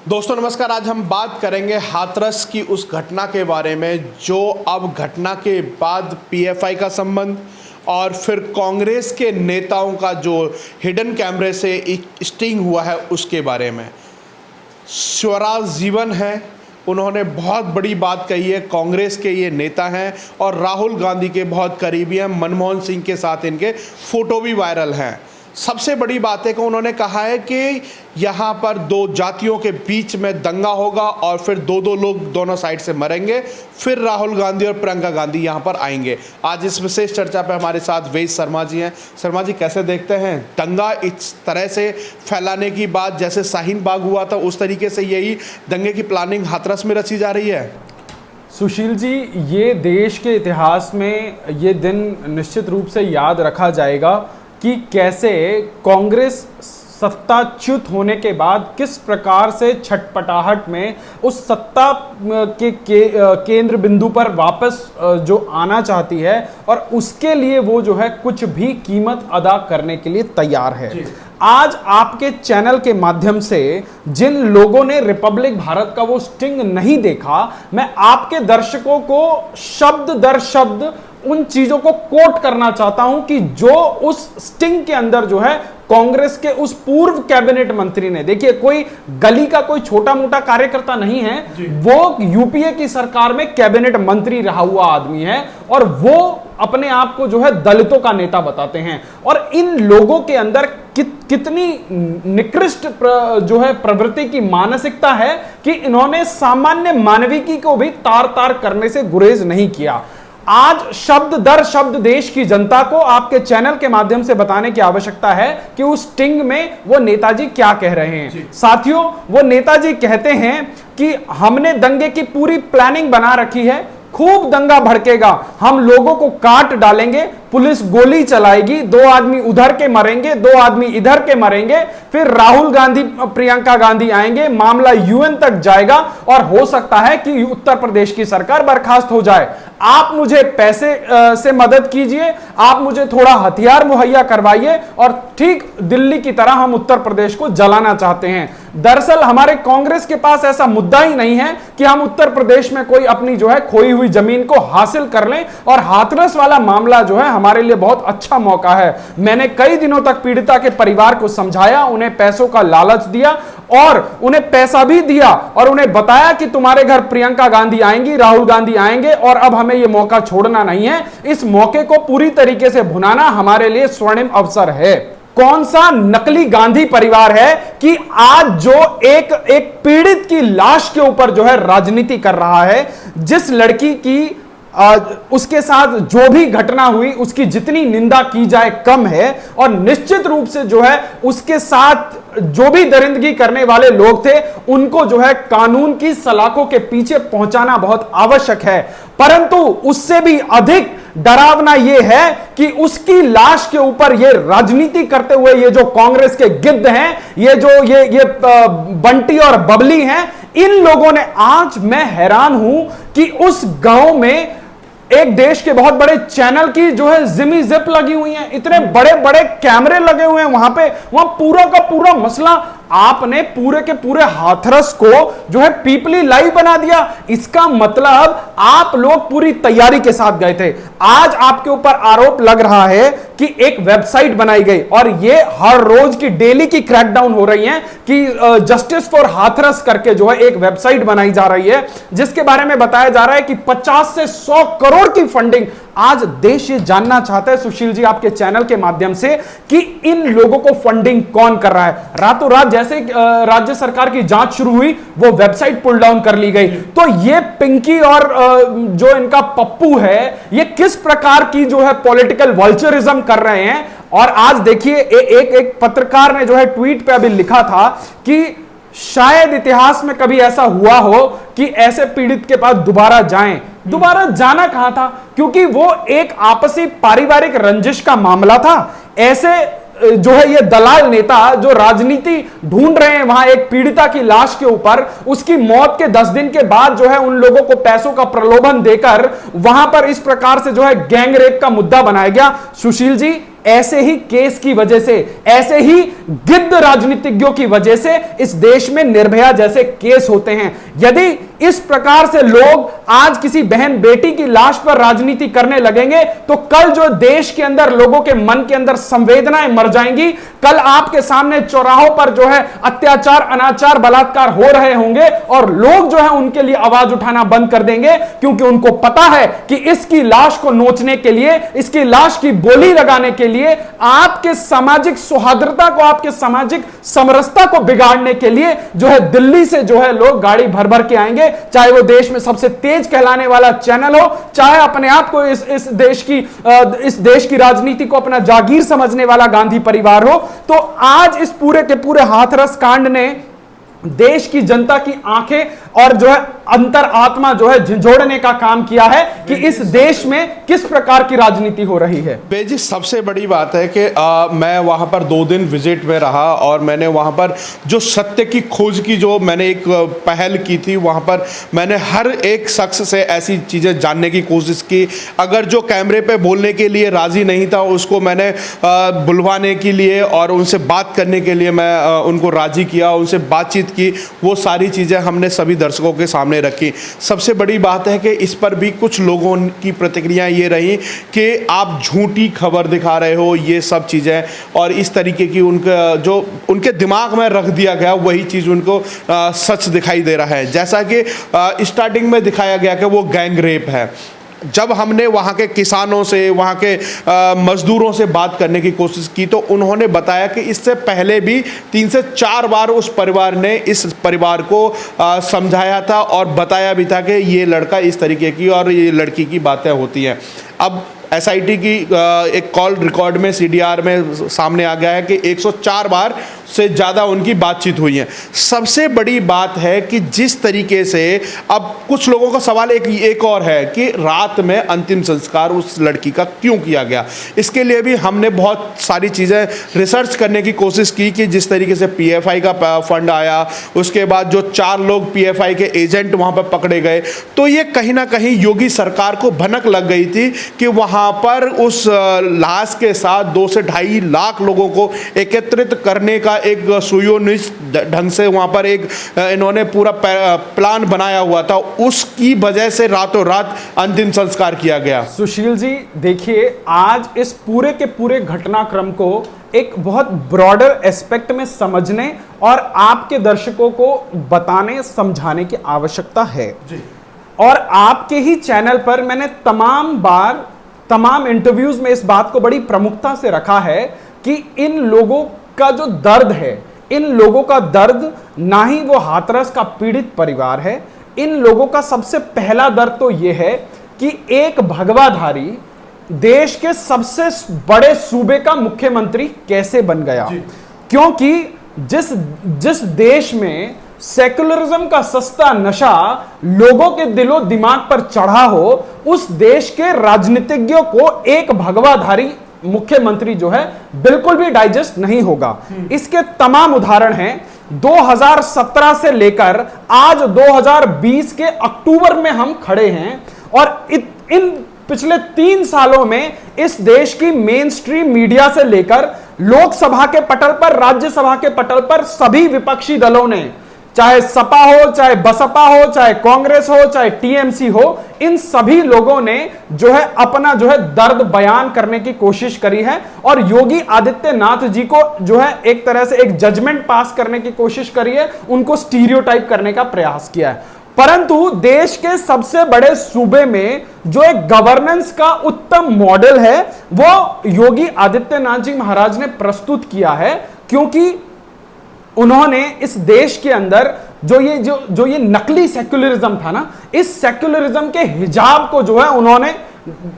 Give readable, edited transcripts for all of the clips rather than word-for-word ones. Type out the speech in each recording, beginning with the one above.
दोस्तों नमस्कार। आज हम बात करेंगे हाथरस की उस घटना के बारे में जो अब घटना के बाद पीएफआई का संबंध और फिर कांग्रेस के नेताओं का जो हिडन कैमरे से स्टिंग हुआ है उसके बारे में। स्वराज जीवन है, उन्होंने बहुत बड़ी बात कही है। कांग्रेस के ये नेता हैं और राहुल गांधी के बहुत करीबी हैं। मनमोहन सिंह के साथ इनके फोटो भी वायरल हैं। सबसे बड़ी बात है कि उन्होंने कहा है कि यहाँ पर दो जातियों के बीच में दंगा होगा और फिर दो लोग दोनों साइड से मरेंगे, फिर राहुल गांधी और प्रियंका गांधी यहाँ पर आएंगे। आज इस विशेष चर्चा पे हमारे साथ वेद शर्मा जी हैं। शर्मा जी, कैसे देखते हैं दंगा इस तरह से फैलाने की बात, जैसे शाहीन बाग हुआ था उस तरीके से यही दंगे की प्लानिंग हाथरस में रची जा रही है? सुशील जी, ये देश के इतिहास में ये दिन निश्चित रूप से याद रखा जाएगा कि कैसे कांग्रेस सत्ताच्युत होने के बाद किस प्रकार से छटपटाहट में उस सत्ता के केंद्र बिंदु पर वापस जो आना चाहती है और उसके लिए वो जो है कुछ भी कीमत अदा करने के लिए तैयार है। आज आपके चैनल के माध्यम से जिन लोगों ने रिपब्लिक भारत का वो स्टिंग नहीं देखा, मैं आपके दर्शकों को शब्द दर शब्द उन चीजों को कोट करना चाहता हूं कि जो उस स्टिंग के अंदर जो है कांग्रेस के उस पूर्व कैबिनेट मंत्री ने, देखिए कोई गली का कोई छोटा मोटा कार्यकर्ता नहीं है, वो यूपीए की सरकार में कैबिनेट मंत्री रहा हुआ आदमी है और वो अपने आप को जो है दलितों का नेता बताते हैं। और इन लोगों के अंदर कितनी निकृष्ट जो है प्रवृत्ति की मानसिकता है कि इन्होंने सामान्य मानविकी को भी तार तार करने से गुरेज नहीं किया। आज शब्द दर शब्द देश की जनता को आपके चैनल के माध्यम से बताने की आवश्यकता है कि उस स्टिंग में वो नेताजी क्या कह रहे हैं। साथियों, वो नेताजी कहते हैं कि हमने दंगे की पूरी प्लानिंग बना रखी है, खूब दंगा भड़केगा, हम लोगों को काट डालेंगे, पुलिस गोली चलाएगी, 2 आदमी उधर के मरेंगे, 2 आदमी इधर के मरेंगे, फिर राहुल गांधी प्रियंका गांधी आएंगे, मामला यूएन तक जाएगा और हो सकता है कि उत्तर प्रदेश की सरकार बर्खास्त हो जाए। आप मुझे पैसे से मदद कीजिए, आप मुझे थोड़ा हथियार मुहैया करवाइए और ठीक दिल्ली की तरह हम उत्तर प्रदेश को जलाना चाहते हैं। दरअसल हमारे कांग्रेस के पास ऐसा मुद्दा ही नहीं है कि हम उत्तर प्रदेश में कोई अपनी जो है खोई हुई जमीन को हासिल कर लें, और हाथरस वाला मामला जो है हमारे लिए बहुत अच्छा मौका है। मैंने कई दिनों तक पीड़िता के परिवार को समझाया, उन्हें पैसों का लालच दिया और उन्हें पैसा भी दिया और उन्हें बताया कि तुम्हारे घर प्रियंका गांधी आएंगी, राहुल गांधी आएंगे और अब हमें यह मौका छोड़ना नहीं है। इस मौके को पूरी तरीके से भुनाना हमारे लिए स्वर्णिम अवसर है। कौन सा नकली गांधी परिवार है कि आज जो एक पीड़ित की लाश के ऊपर जो है राजनीति कर रहा है, जिस लड़की की उसके साथ जो भी घटना हुई उसकी जितनी निंदा की जाए कम है, और निश्चित रूप से जो है उसके साथ जो भी दरिंदगी करने वाले लोग थे उनको जो है कानून की सलाखों के पीछे पहुंचाना बहुत आवश्यक है। परंतु उससे भी अधिक डरावना यह है कि उसकी लाश के ऊपर यह राजनीति करते हुए ये जो कांग्रेस के गिद्ध हैं, ये जो ये बंटी और बबली हैं, इन लोगों ने, आज मैं हैरान हूं कि उस गांव में एक देश के बहुत बड़े चैनल की जो है जिमी जिप लगी हुई है, इतने बड़े बड़े कैमरे लगे हुए हैं वहां पूरा का पूरा मसला आपने पूरे के पूरे हाथरस को जो है पीपली लाइव बना दिया। इसका मतलब आप लोग पूरी तैयारी के साथ गए थे। आज आपके ऊपर आरोप लग रहा है कि एक वेबसाइट बनाई गई और ये हर रोज की डेली की क्रैकडाउन हो रही है कि जस्टिस फॉर हाथरस करके जो है एक वेबसाइट बनाई जा रही है, जिसके बारे में बताया जा रहा है कि 50 से 100 करोड़ की फंडिंग। आज देश ये जानना चाहता है सुशील जी आपके चैनल के माध्यम से कि इन लोगों को फंडिंग कौन कर रहा है। रातों रात जैसे राज्य सरकार की जांच शुरू हुई, वो वेबसाइट पुल डाउन कर ली गई। तो ये पिंकी और जो इनका पप्पू है, ये किस प्रकार की जो है पॉलिटिकल वल्चरिज्म कर रहे हैं। और आज देखिए एक पत्रकार ने जो है ट्वीट पे अभी लिखा था कि शायद इतिहास में कभी ऐसा हुआ हो कि ऐसे पीड़ित के पास दोबारा जाएं। दोबारा जाना कहां था, क्योंकि वो एक आपसी पारिवारिक रंजिश का मामला था। ऐसे जो है ये दलाल नेता जो राजनीति ढूंढ रहे हैं वहां एक पीड़िता की लाश के ऊपर, उसकी मौत के 10 दिन के बाद जो है उन लोगों को पैसों का प्रलोभन देकर वहां पर इस प्रकार से जो है गैंग रेप का मुद्दा बनाया गया। सुशील जी, ऐसे ही केस की वजह से, ऐसे ही गिद्ध राजनीतिज्ञों की वजह से इस देश में निर्भया जैसे केस होते हैं। यदि इस प्रकार से लोग आज किसी बहन बेटी की लाश पर राजनीति करने लगेंगे तो कल जो देश के अंदर लोगों के मन के अंदर संवेदनाएं मर जाएंगी। कल आपके सामने चौराहों पर जो है अत्याचार, अनाचार, बलात्कार हो रहे होंगे और लोग जो है उनके लिए आवाज उठाना बंद कर देंगे, क्योंकि उनको पता है कि इसकी लाश को नोचने के लिए, इसकी लाश की बोली लगाने के लिए, आपके सामाजिक सौहार्दता को, आपके सामाजिक समरसता को बिगाड़ने के लिए जो है दिल्ली से जो है लोग गाड़ी भर भर के आएंगे, चाहे वो देश में सबसे तेज कहलाने वाला चैनल हो, चाहे अपने आप को इस देश की राजनीति को अपना जागीर समझने वाला गांधी परिवार हो। तो आज इस पूरे के पूरे हाथरस कांड ने देश की जनता की आंखें और जो है अंतर आत्मा जो है झंझोड़ने का काम किया है कि इस देश में किस प्रकार की राजनीति हो रही है। बेजी, सबसे बड़ी बात है कि मैं वहां पर 2 दिन विजिट में रहा और मैंने वहां पर जो सत्य की खोज की जो मैंने एक पहल की थी, वहां पर मैंने हर एक शख्स से ऐसी चीज़ें जानने की कोशिश की। अगर जो कैमरे पे बोलने के लिए राज़ी नहीं था उसको मैंने बुलवाने के लिए और उनसे बात करने के लिए मैं उनको राज़ी किया, उनसे बातचीत की। वो सारी चीज़ें हमने सभी दर्शकों के सामने रखी। सबसे बड़ी बात है कि इस पर भी कुछ लोगों की प्रतिक्रिया ये रही कि आप झूठी खबर दिखा रहे हो, ये सब चीज़ें, और इस तरीके की उनका जो उनके दिमाग में रख दिया गया वही चीज़ उनको सच दिखाई दे रहा है। जैसा कि स्टार्टिंग में दिखाया गया कि वो गैंग रेप है। जब हमने वहाँ के किसानों से, वहाँ के मज़दूरों से बात करने की कोशिश की तो उन्होंने बताया कि इससे पहले भी 3 से 4 बार उस परिवार ने इस परिवार को समझाया था और बताया भी था कि ये लड़का इस तरीके की और ये लड़की की बातें होती हैं। अब एसआईटी की एक कॉल रिकॉर्ड में, सीडीआर में सामने आ गया है कि 104 बार से ज़्यादा उनकी बातचीत हुई है। सबसे बड़ी बात है कि जिस तरीके से अब कुछ लोगों का सवाल एक और है कि रात में अंतिम संस्कार उस लड़की का क्यों किया गया। इसके लिए भी हमने बहुत सारी चीज़ें रिसर्च करने की कोशिश की कि जिस तरीके से पीएफआई का फंड आया, उसके बाद जो 4 लोग पीएफआई के एजेंट वहाँ पर पकड़े गए, तो ये कहीं ना कहीं योगी सरकार को भनक लग गई थी कि वहाँ पर उस लाश के साथ 2 से 2.5 लाख लोगों को एकत्रित करने का एक सुयोनित ढंग से वहाँ पर एक इन्होंने पूरा प्लान बनाया हुआ था। उसकी वजह से रातों रात अंतिम संस्कार किया गया। सुशील जी देखिए, आज इस पूरे के पूरे घटनाक्रम को एक बहुत ब्रॉडर एस्पेक्ट में समझने और आपके दर्शकों को बताने समझाने की आवश्यकता है जी। और आपके ही चैनल पर मैंने तमाम इंटरव्यूज में इस बात को बड़ी प्रमुखता से रखा है कि इन लोगों का जो दर्द है, इन लोगों का दर्द ना ही वो हाथरस का पीड़ित परिवार है। इन लोगों का सबसे पहला दर्द तो ये है कि एक भगवाधारी देश के सबसे बड़े सूबे का मुख्यमंत्री कैसे बन गया। क्योंकि जिस देश में सेकुलरिज्म का सस्ता नशा लोगों के दिलो दिमाग पर चढ़ा हो, उस देश के राजनीतिज्ञों को एक भगवाधारी मुख्यमंत्री जो है बिल्कुल भी डाइजेस्ट नहीं होगा। इसके तमाम उदाहरण हैं। 2017 से लेकर आज 2020 के अक्टूबर में हम खड़े हैं और इन पिछले 3 सालों में इस देश की मेन स्ट्रीम मीडिया से लेकर लोकसभा के पटल पर, राज्यसभा के पटल पर सभी विपक्षी दलों ने, चाहे सपा हो, चाहे बसपा हो, चाहे कांग्रेस हो, चाहे टीएमसी हो, इन सभी लोगों ने जो है अपना जो है दर्द बयान करने की कोशिश करी है और योगी आदित्यनाथ जी को जो है एक तरह से एक जजमेंट पास करने की कोशिश करी है, उनको स्टीरियोटाइप करने का प्रयास किया है। परंतु देश के सबसे बड़े सूबे में जो एक गवर्नेंस का उत्तम मॉडल है वो योगी आदित्यनाथ जी महाराज ने प्रस्तुत किया है। क्योंकि उन्होंने इस देश के अंदर जो ये नकली सेक्युलरिज्म था ना, इस सेक्युलरिज्म के हिजाब को जो है उन्होंने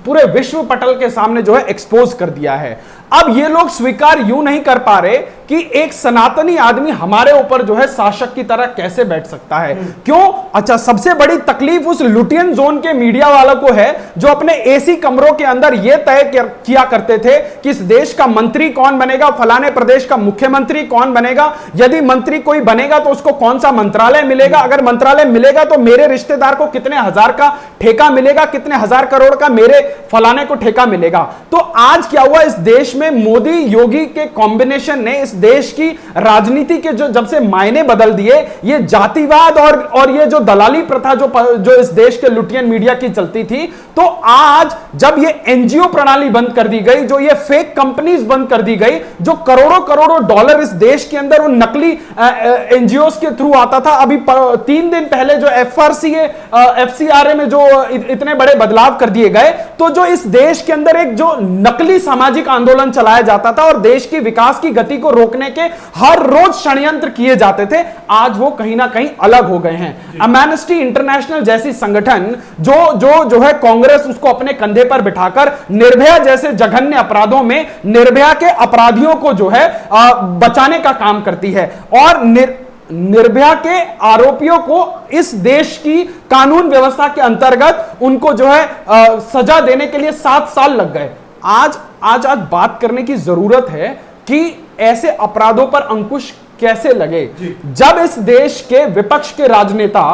पूरे विश्व पटल के सामने जो है एक्सपोज कर दिया है। अब ये लोग स्वीकार यूं नहीं कर पा रहे कि एक सनातनी आदमी हमारे ऊपर जो है शासक की तरह कैसे बैठ सकता है। क्यों? अच्छा, सबसे बड़ी तकलीफ उस लुटियन जोन के मीडिया वालों को है जो अपने एसी कमरों के अंदर यह तय किया करते थे कि इस देश का मंत्री कौन बनेगा, फलाने प्रदेश का मुख्यमंत्री कौन बनेगा, यदि मंत्री कोई बनेगा तो उसको कौन सा मंत्रालय मिलेगा, अगर मंत्रालय मिलेगा तो मेरे रिश्तेदार को कितने हजार का ठेका मिलेगा, कितने हजार करोड़ का मेरे फलाने को ठेका मिलेगा। तो आज क्या हुआ, इस देश में में मोदी योगी के कॉम्बिनेशन ने इस देश की राजनीति के जो जब से मायने बदल दिए, ये जातिवाद और ये जो दलाली प्रथा जो इस देश के लुटियन मीडिया की चलती थी, तो आज जब ये एनजीओ प्रणाली बंद कर दी गई, जो ये फेक कंपनीज बंद कर दी गई, जो करोड़ों करोड़ों डॉलर इस देश के अंदर उन नकली एनजीओ के थ्रू आता था। अभी 3 दिन पहले जो एफसीआरए में जो इतने बड़े बदलाव कर दिए गए, तो जो इस देश के अंदर एक जो नकली सामाजिक आंदोलन चलाया जाता था और देश की विकास की गति को रोकने के हर रोज षड्यंत्र किए जाते थे, आज वो कहीं ना कहीं अलग हो गए हैं। एमनेस्टी इंटरनेशनल जैसी संगठन जो है कांग्रेस उसको अपने कंधे पर बिठाकर निर्भया जैसे जघन्य अपराधों में निर्भया के अपराधियों को जो है बचाने का काम करती है, और निर्भया के आरोपियों को इस देश की कानून व्यवस्था के अंतर्गत उनको जो है सजा देने के लिए 7 साल लग गए। आज बात करने की जरूरत है कि ऐसे अपराधों पर अंकुश कैसे लगे, जब इस देश के विपक्ष के राजनेता,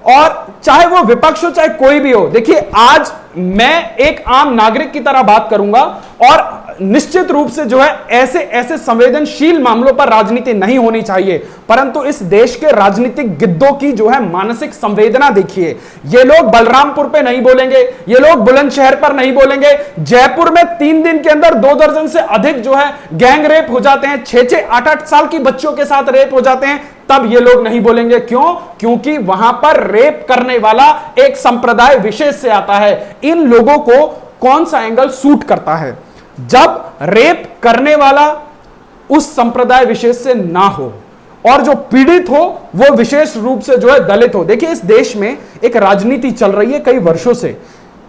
और चाहे वो विपक्ष हो चाहे कोई भी हो, देखिए आज मैं एक आम नागरिक की तरह बात करूंगा, और निश्चित रूप से जो है ऐसे संवेदनशील मामलों पर राजनीति नहीं होनी चाहिए, परंतु इस देश के राजनीतिक गिद्धों की जो है मानसिक संवेदना देखिए। ये लोग बलरामपुर पे नहीं बोलेंगे, ये लोग बुलंदशहर पर नहीं बोलेंगे, जयपुर में 3 दिन के अंदर 2 दर्जन से अधिक जो है गैंग रेप हो जाते हैं, 6-6, 8-8 साल की बच्चों के साथ रेप हो जाते हैं, तब ये लोग नहीं बोलेंगे। क्यों? क्योंकि वहां पर रेप करने वाला एक संप्रदाय विशेष से आता है। इन लोगों को कौन सा एंगल सूट करता है? जब रेप करने वाला उस संप्रदाय विशेष से ना हो और जो पीड़ित हो वो विशेष रूप से जो है दलित हो। देखिए इस देश में एक राजनीति चल रही है कई वर्षों से,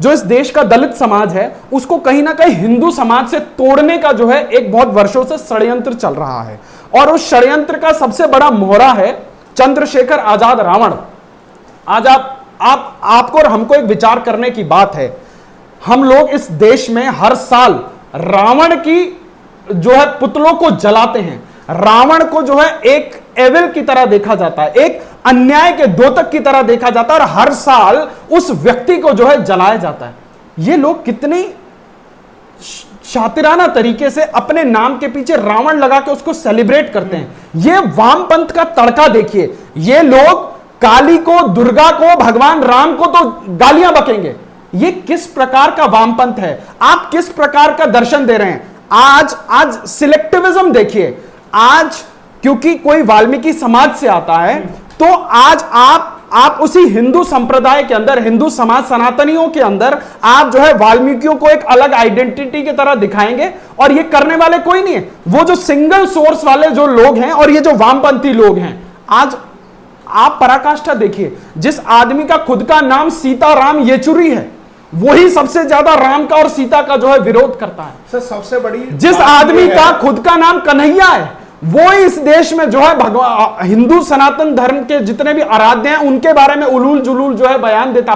जो इस देश का दलित समाज है उसको कहीं ना कहीं हिंदू समाज से तोड़ने का जो है एक बहुत वर्षों से षड्यंत्र चल रहा है, और उस षड्यंत्र का सबसे बड़ा मोहरा है चंद्रशेखर आजाद रावण। आज आपको और हमको एक विचार करने की बात है। हम लोग इस देश में हर साल रावण की जो है पुतलों को जलाते हैं। रावण को जो है एक एविल की तरह देखा जाता है, एक अन्याय के द्योतक की तरह देखा जाता है, और हर साल उस व्यक्ति को जो है जलाया जाता है। ये लोग कितनी शातिराना तरीके से अपने नाम के पीछे रावण लगा के उसको सेलिब्रेट करते हैं। ये वामपंथ का तड़का देखिए। ये लोग काली को, दुर्गा को, भगवान राम को तो गालियां बकेंगे। ये किस प्रकार का वामपंथ है? आप किस प्रकार का दर्शन दे रहे हैं? आज सिलेक्टिविज्म देखिए। आज क्योंकि कोई वाल्मीकि समाज से आता है, तो आज आप उसी हिंदू संप्रदाय के अंदर, हिंदू समाज सनातनियों के अंदर आप जो है वाल्मीकियों को एक अलग आइडेंटिटी की तरह दिखाएंगे, और ये करने वाले कोई नहीं है। वो जो सिंगल सोर्स वाले जो लोग हैं और ये जो वामपंथी लोग हैं, आज आप पराकाष्ठा देखिए। जिस आदमी का खुद का नाम सीताराम येचुरी है, वही सबसे ज्यादा राम का और सीता का जो है विरोध करता है। सर सबसे बड़ी जिस आदमी का खुद का नाम कन्हैया है, वो इस देश में जो है भगवान, हिंदू सनातन धर्म के जितने भी आराध्य हैं उनके बारे में उलूल जुलूल जो है बयान देता